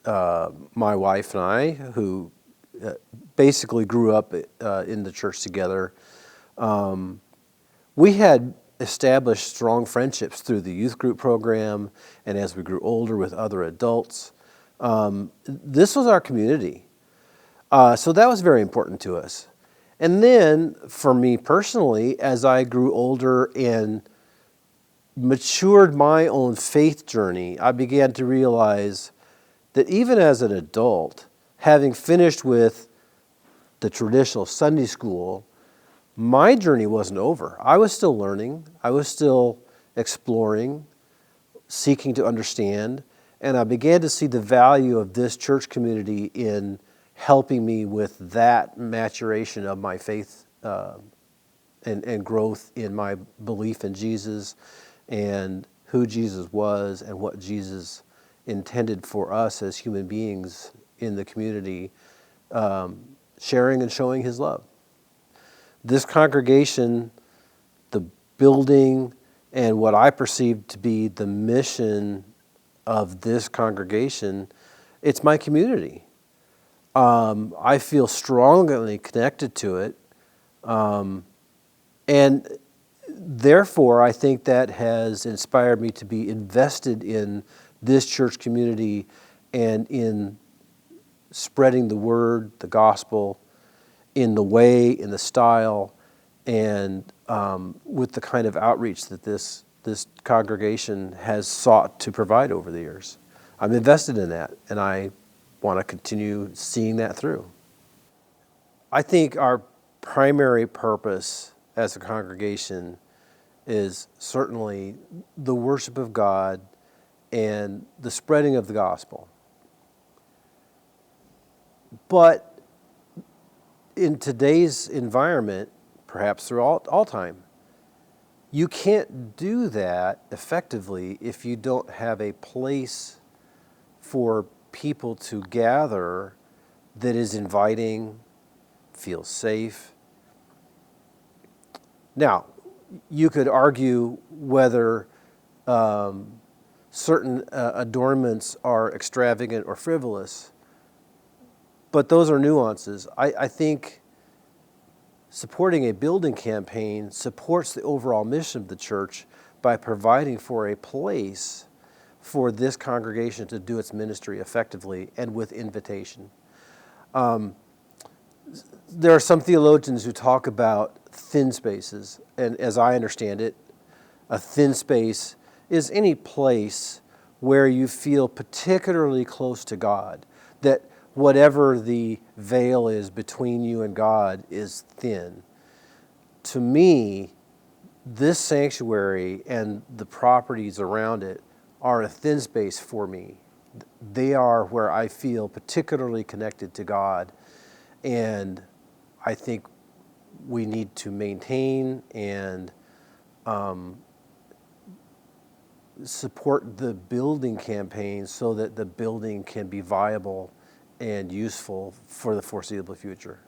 my wife and I, who basically grew up in the church together, we had established strong friendships through the youth group program and as we grew older with other adults. This was our community. So that was very important to us. And then for me personally, as I grew older and matured my own faith journey, I began to realize that even as an adult, having finished with the traditional Sunday school, my journey wasn't over. I was still learning. I was still exploring, seeking to understand, and I began to see the value of this church community in helping me with that maturation of my faith and growth in my belief in Jesus and who Jesus was and what Jesus intended for us as human beings in the community, sharing and showing his love. This congregation, the building, and what I perceive to be the mission of this congregation, it's my community. I feel strongly connected to it, and therefore I think that has inspired me to be invested in this church community and in spreading the word, the gospel, in the way, in the style, and with the kind of outreach that this congregation has sought to provide over the years. I'm invested in that, and I want to continue seeing that through. I think our primary purpose as a congregation is certainly the worship of God and the spreading of the gospel. But in today's environment, perhaps through all time, you can't do that effectively if you don't have a place for people to gather that is inviting, feels safe. Now, you could argue whether certain adornments are extravagant or frivolous, but those are nuances. I think supporting a building campaign supports the overall mission of the church by providing for a place for this congregation to do its ministry effectively and with invitation. There are some theologians who talk about thin spaces, and as I understand it, a thin space is any place where you feel particularly close to God, that whatever the veil is between you and God is thin. To me, this sanctuary and the properties around it are a thin space for me. They are where I feel particularly connected to God, and I think we need to maintain and support the building campaign so that the building can be viable and useful for the foreseeable future.